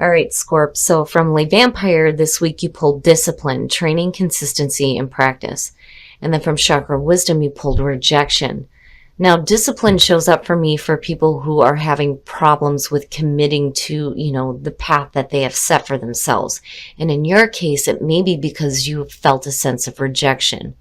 All right, Scorp. So from Le Vampire this week, you pulled discipline, training, consistency, and practice. And then from Chakra Wisdom, you pulled rejection. Now, discipline shows up for me for people who are having problems with committing to, the path that they have set for themselves. And in your case, it may be because you felt a sense of rejection.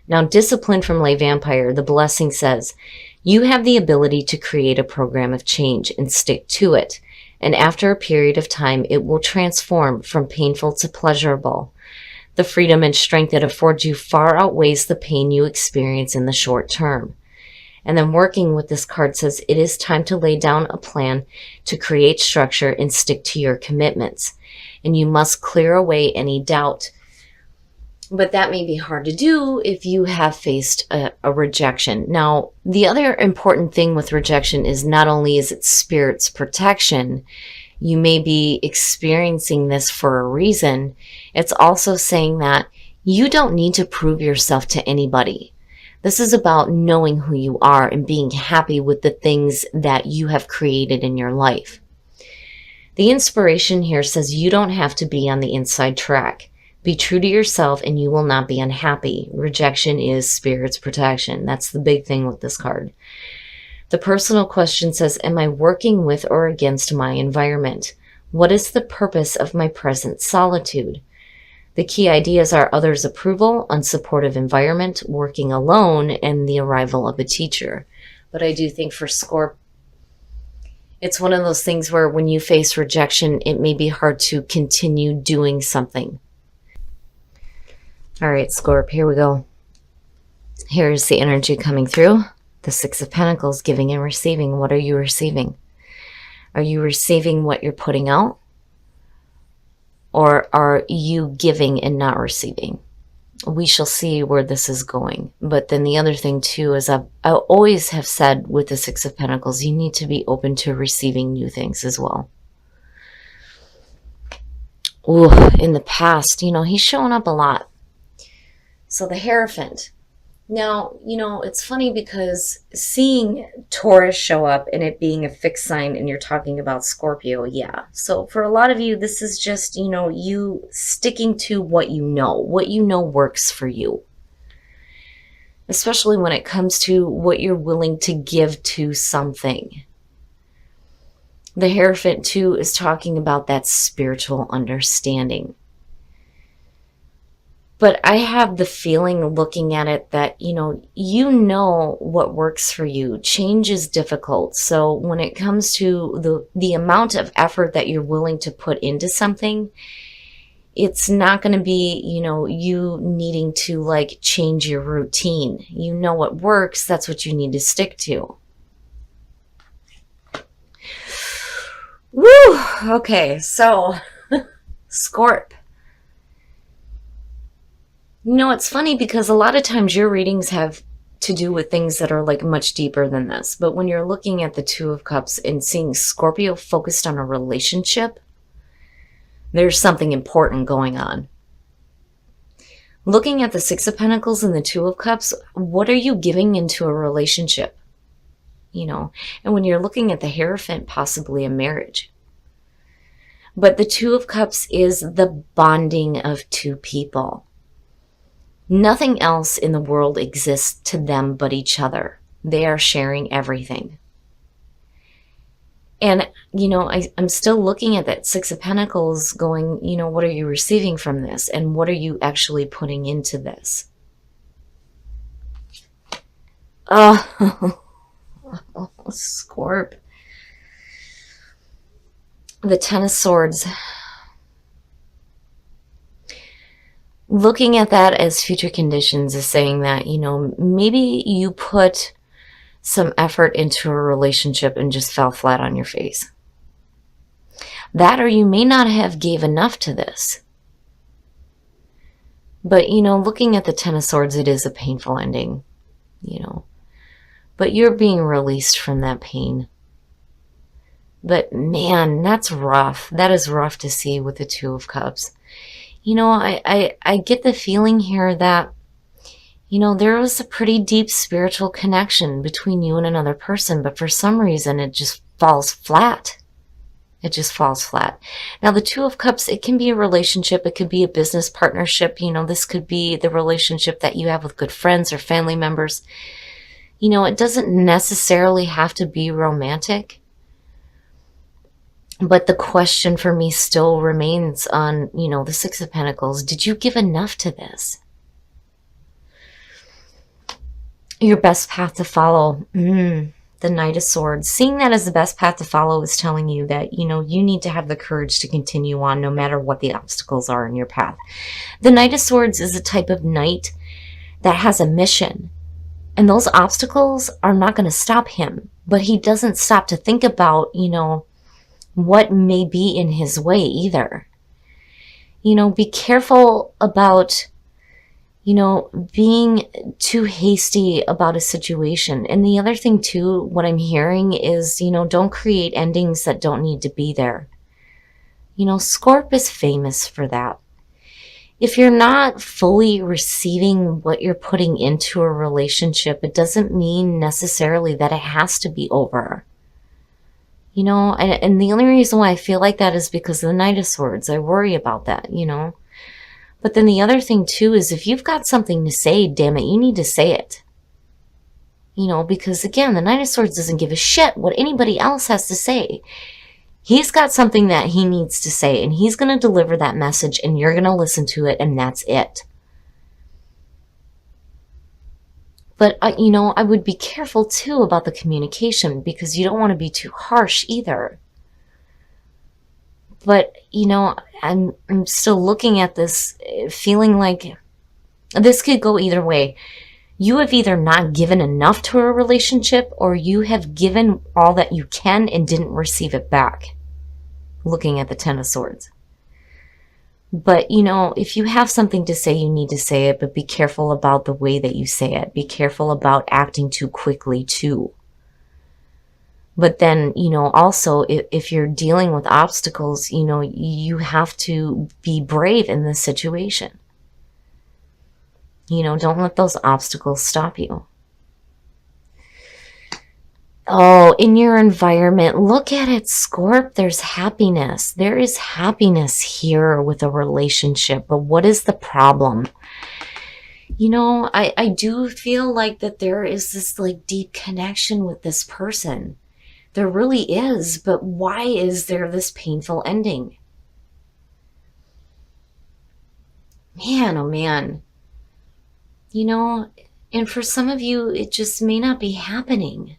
Now, discipline from Le Vampire, the blessing says, you have the ability to create a program of change and stick to it. And after a period of time, it will transform from painful to pleasurable. The freedom and strength it affords you far outweighs the pain you experience in the short term. And then working with this card says it is time to lay down a plan to create structure and stick to your commitments. And you must clear away any doubt. But that may be hard to do if you have faced a rejection. Now, the other important thing with rejection is not only is it spirit's protection, you may be experiencing this for a reason. It's also saying that you don't need to prove yourself to anybody. This is about knowing who you are and being happy with the things that you have created in your life. The inspiration here says you don't have to be on the inside track. Be true to yourself and you will not be unhappy. Rejection is spirit's protection. That's the big thing with this card. The personal question says, am I working with or against my environment? What is the purpose of my present solitude? The key ideas are others' approval, unsupportive environment, working alone, and the arrival of a teacher. But I do think for Scorp, it's one of those things where when you face rejection, it may be hard to continue doing something. All right, Scorp, here we go. Here's the energy coming through. The Six of Pentacles, giving and receiving. What are you receiving? Are you receiving what you're putting out? Or are you giving and not receiving? We shall see where this is going. But then the other thing too is I always have said with the Six of Pentacles, you need to be open to receiving new things as well. Ooh, in the past, he's showing up a lot. So the Hierophant. Now, it's funny because seeing Taurus show up and it being a fixed sign and you're talking about Scorpio, yeah. So for a lot of you, this is just, you sticking to what you know works for you. Especially when it comes to what you're willing to give to something. The Hierophant too is talking about that spiritual understanding. But I have the feeling looking at it that, you know what works for you. Change is difficult. So when it comes to the amount of effort that you're willing to put into something, it's not going to be, you needing to change your routine. You know what works. That's what you need to stick to. Woo! Okay, so Scorp. It's funny because a lot of times your readings have to do with things that are much deeper than this. But when you're looking at the Two of Cups and seeing Scorpio focused on a relationship, there's something important going on. Looking at the Six of Pentacles and the Two of Cups, what are you giving into a relationship? And when you're looking at the Hierophant, possibly a marriage. But the Two of Cups is the bonding of two people. Nothing else in the world exists to them but each other. They are sharing everything. And, I'm still looking at that Six of Pentacles going, what are you receiving from this? And what are you actually putting into this? Oh, Scorp. The Ten of Swords. Looking at that as future conditions is saying that, maybe you put some effort into a relationship and just fell flat on your face. That, or you may not have gave enough to this. But, looking at the Ten of Swords, it is a painful ending, But you're being released from that pain. But man, that's rough. That is rough to see with the Two of Cups. I get the feeling here that, there was a pretty deep spiritual connection between you and another person, but for some reason it just falls flat. It just falls flat. Now, the Two of Cups, it can be a relationship. It could be a business partnership. This could be the relationship that you have with good friends or family members. It doesn't necessarily have to be romantic. But the question for me still remains on, the Six of Pentacles. Did you give enough to this? Your best path to follow. The Knight of Swords. Seeing that as the best path to follow is telling you that, you need to have the courage to continue on no matter what the obstacles are in your path. The Knight of Swords is a type of knight that has a mission. And those obstacles are not going to stop him. But he doesn't stop to think about, what may be in his way either. Be careful about being too hasty about a situation. And the other thing too, what I'm hearing is, don't create endings that don't need to be there. Scorp is famous for that. If you're not fully receiving what you're putting into a relationship, it doesn't mean necessarily that it has to be over. And the only reason why I feel like that is because of the Knight of Swords. I worry about that, But then the other thing too is if you've got something to say, damn it, you need to say it. Because again, the Knight of Swords doesn't give a shit what anybody else has to say. He's got something that he needs to say, and he's going to deliver that message, and you're going to listen to it, and that's it. But, I would be careful too about the communication because you don't want to be too harsh either. But, I'm still looking at this feeling like this could go either way. You have either not given enough to a relationship or you have given all that you can and didn't receive it back. Looking at the Ten of Swords. But, if you have something to say, you need to say it, but be careful about the way that you say it. Be careful about acting too quickly too. But then, also, if you're dealing with obstacles, you have to be brave in this situation. Don't let those obstacles stop you. Oh, in your environment, look at it, Scorp. There's happiness. There is happiness here with a relationship. But what is the problem? I do feel like that there is this deep connection with this person. There really is, but why is there this painful ending? Man, oh man. And for some of you, it just may not be happening.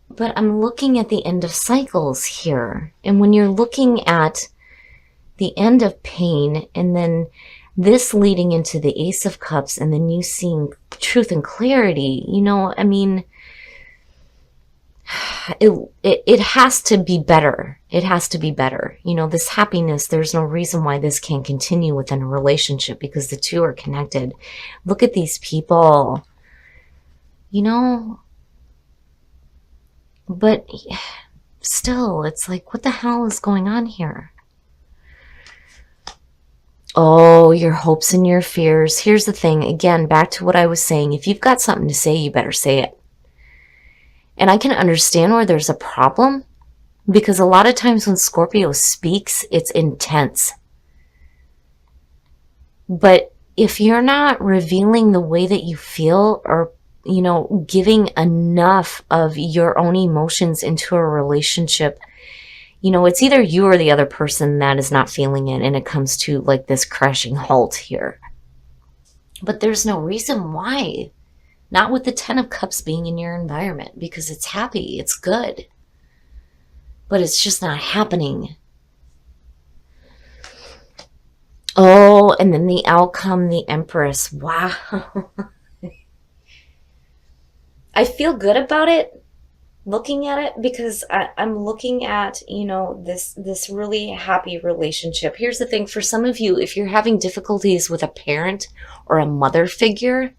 But I'm looking at the end of cycles here. And when you're looking at the end of pain and then this leading into the Ace of Cups and then you seeing truth and clarity, it has to be better. It has to be better. This happiness, there's no reason why this can't continue within a relationship because the two are connected. Look at these people. But still, it's like, what the hell is going on here? Oh, your hopes and your fears. Here's the thing. Again, back to what I was saying. If you've got something to say, you better say it. And I can understand where there's a problem because a lot of times when Scorpio speaks, it's intense. But if you're not revealing the way that you feel or giving enough of your own emotions into a relationship, it's either you or the other person that is not feeling it, and it comes to this crashing halt here. But there's no reason why. Not with the Ten of Cups being in your environment, because it's happy, it's good. But it's just not happening. Oh, and then the outcome, the Empress. Wow. I feel good about it, looking at it, because I'm looking at, this really happy relationship. Here's the thing, for some of you, if you're having difficulties with a parent or a mother figure,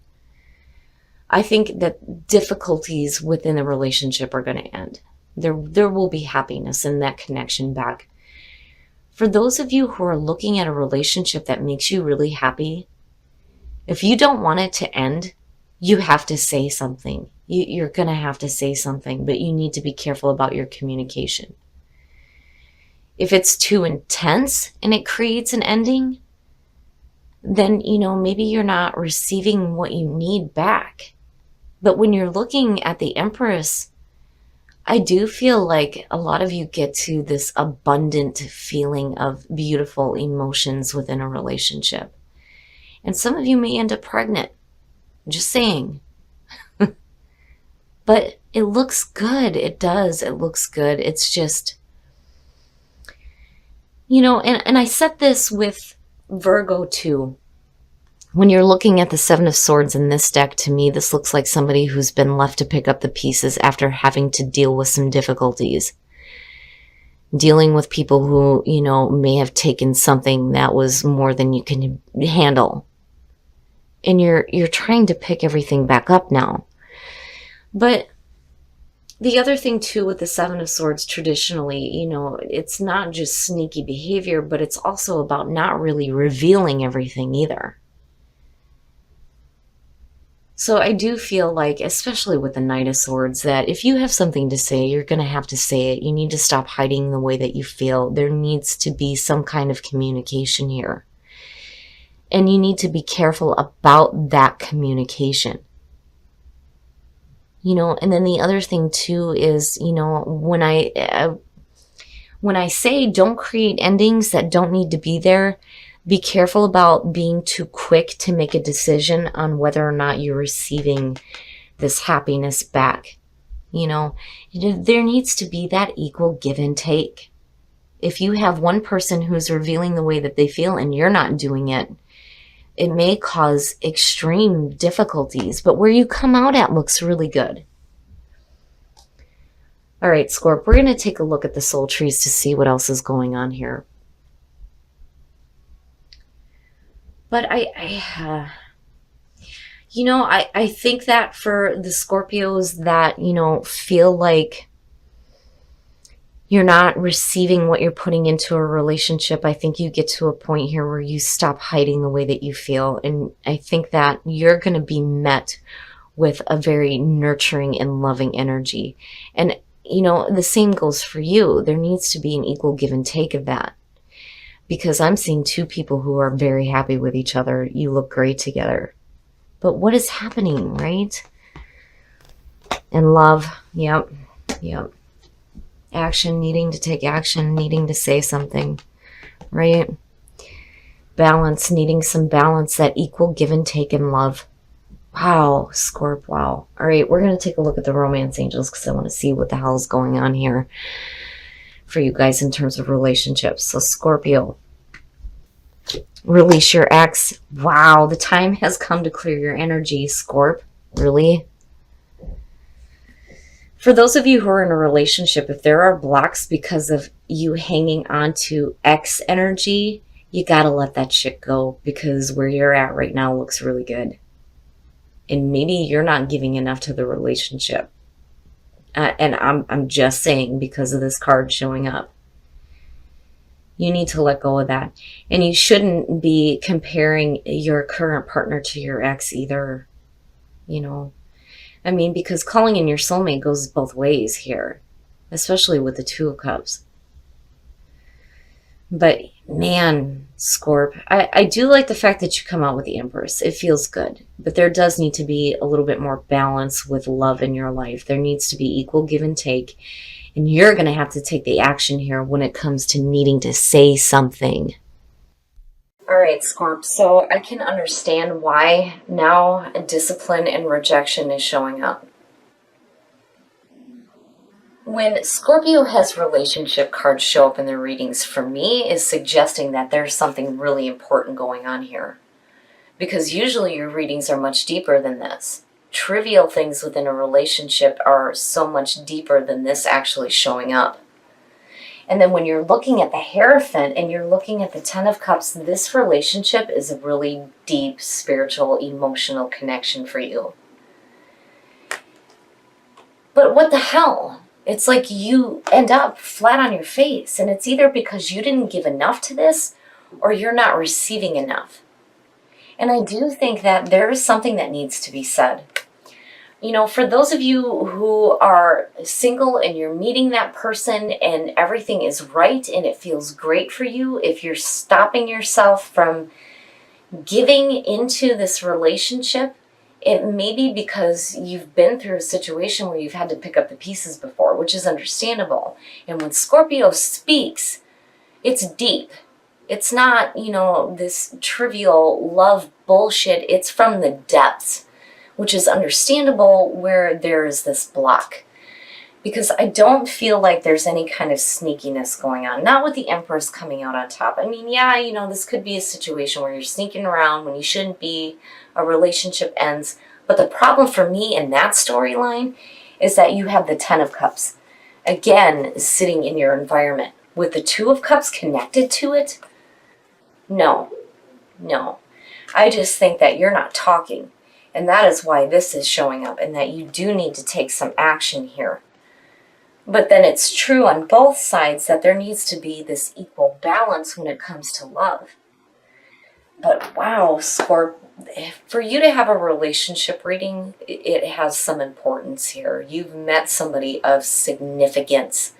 I think that difficulties within the relationship are going to end. There will be happiness in that connection back. For those of you who are looking at a relationship that makes you really happy, if you don't want it to end, you have to say something. You're going to have to say something, but you need to be careful about your communication. If it's too intense and it creates an ending, then, maybe you're not receiving what you need back. But when you're looking at the Empress, I do feel like a lot of you get to this abundant feeling of beautiful emotions within a relationship. And some of you may end up pregnant. Just saying. But it looks good. It does. It looks good. It's just, and I said this with Virgo too. When you're looking at the Seven of Swords in this deck, to me, this looks like somebody who's been left to pick up the pieces after having to deal with some difficulties. Dealing with people who, may have taken something that was more than you can handle. And you're trying to pick everything back up now. But the other thing too with the Seven of Swords traditionally, it's not just sneaky behavior, but it's also about not really revealing everything either. So I do feel like, especially with the Knight of Swords, that if you have something to say, you're going to have to say it. You need to stop hiding the way that you feel. There needs to be some kind of communication here. And you need to be careful about that communication. And then the other thing too is, when I say don't create endings that don't need to be there, be careful about being too quick to make a decision on whether or not you're receiving this happiness back. There needs to be that equal give and take. If you have one person who's revealing the way that they feel and you're not doing it, it may cause extreme difficulties, but where you come out at looks really good. All right, Scorp, we're going to take a look at the soul trees to see what else is going on here. But I think that for the Scorpios that, feel like you're not receiving what you're putting into a relationship, I think you get to a point here where you stop hiding the way that you feel. And I think that you're going to be met with a very nurturing and loving energy. And, the same goes for you. There needs to be an equal give and take of that. Because I'm seeing two people who are very happy with each other. You look great together. But what is happening, right? And love, yep. Action, needing to take action, needing to say something, right? Balance, needing some balance, that equal give and take in love. Wow, Scorp, wow. All right, we're going to take a look at the romance angels because I want to see what the hell is going on here for you guys in terms of relationships. So Scorpio, release your ex. Wow, the time has come to clear your energy, Scorp. Really? For those of you who are in a relationship, if there are blocks because of you hanging on to ex energy, you got to let that shit go, because where you're at right now looks really good. And maybe you're not giving enough to the relationship. And I'm just saying, because of this card showing up. You need to let go of that. And you shouldn't be comparing your current partner to your ex either. Because calling in your soulmate goes both ways here. Especially with the Two of Cups. But man, Scorp, I do like the fact that you come out with the Empress. It feels good. But there does need to be a little bit more balance with love in your life. There needs to be equal give and take. And you're going to have to take the action here when it comes to needing to say something. All right, Scorp. So I can understand why now discipline and rejection is showing up. When Scorpio has relationship cards show up in their readings, for me, is suggesting that there's something really important going on here. Because usually your readings are much deeper than this. Trivial things within a relationship are so much deeper than this actually showing up. And then when you're looking at the Hierophant and you're looking at the Ten of Cups, this relationship is a really deep spiritual, emotional connection for you. But what the hell? It's like you end up flat on your face, and it's either because you didn't give enough to this or you're not receiving enough. And I do think that there is something that needs to be said. For those of you who are single and you're meeting that person and everything is right and it feels great for you, if you're stopping yourself from giving into this relationship, it may be because you've been through a situation where you've had to pick up the pieces before, which is understandable. And when Scorpio speaks, it's deep. It's not, this trivial love bullshit. It's from the depths, which is understandable where there is this block. Because I don't feel like there's any kind of sneakiness going on. Not with the Empress coming out on top. I mean, yeah, this could be a situation where you're sneaking around when you shouldn't be, a relationship ends. But the problem for me in that storyline is that you have the Ten of Cups, again, sitting in your environment. With the Two of Cups connected to it, no. I just think that you're not talking. And that is why this is showing up, and that you do need to take some action here. But then it's true on both sides that there needs to be this equal balance when it comes to love. But wow, Scorp, for you to have a relationship reading, it has some importance here. You've met somebody of significance.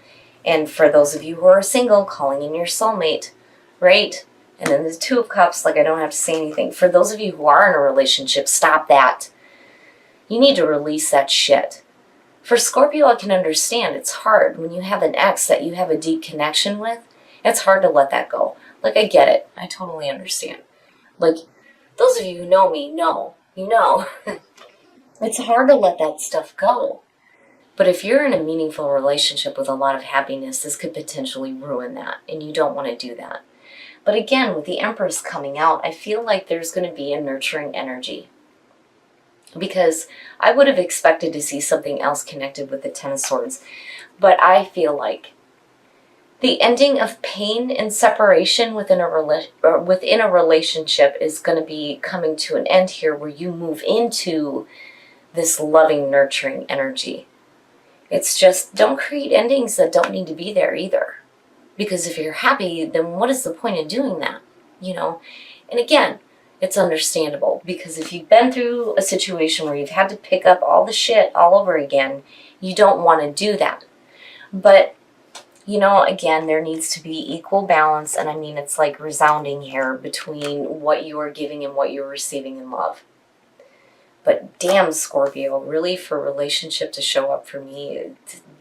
And for those of you who are single, calling in your soulmate, right? And then the Two of Cups, like I don't have to say anything. For those of you who are in a relationship, stop that. You need to release that shit. For Scorpio, I can understand it's hard when you have an ex that you have a deep connection with. It's hard to let that go. Like, I get it. I totally understand. Like, those of you who know me know. It's hard to let that stuff go. But if you're in a meaningful relationship with a lot of happiness, this could potentially ruin that, and you don't want to do that. But again, with the Empress coming out, I feel like there's going to be a nurturing energy. Because I would have expected to see something else connected with the Ten of Swords. But I feel like the ending of pain and separation within a relationship is going to be coming to an end here, where you move into this loving, nurturing energy. It's just, don't create endings that don't need to be there either. Because if you're happy, then what is the point of doing that? And again, it's understandable, because if you've been through a situation where you've had to pick up all the shit all over again, you don't want to do that. But, again, there needs to be equal balance, and I mean, it's like resounding here between what you are giving and what you're receiving in love. But damn, Scorpio, really, for a relationship to show up for me,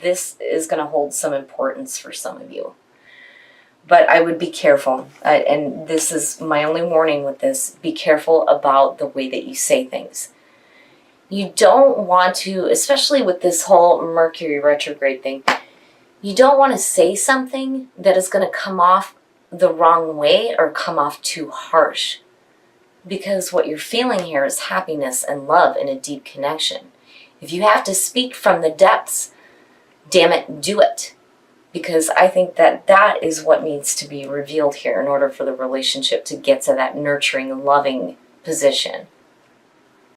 this is going to hold some importance for some of you. But I would be careful, and this is my only warning with this, be careful about the way that you say things. You don't want to, especially with this whole Mercury retrograde thing, you don't want to say something that is going to come off the wrong way or come off too harsh. Because what you're feeling here is happiness and love and a deep connection. If you have to speak from the depths, damn it, do it. Because I think that that is what needs to be revealed here in order for the relationship to get to that nurturing, loving position.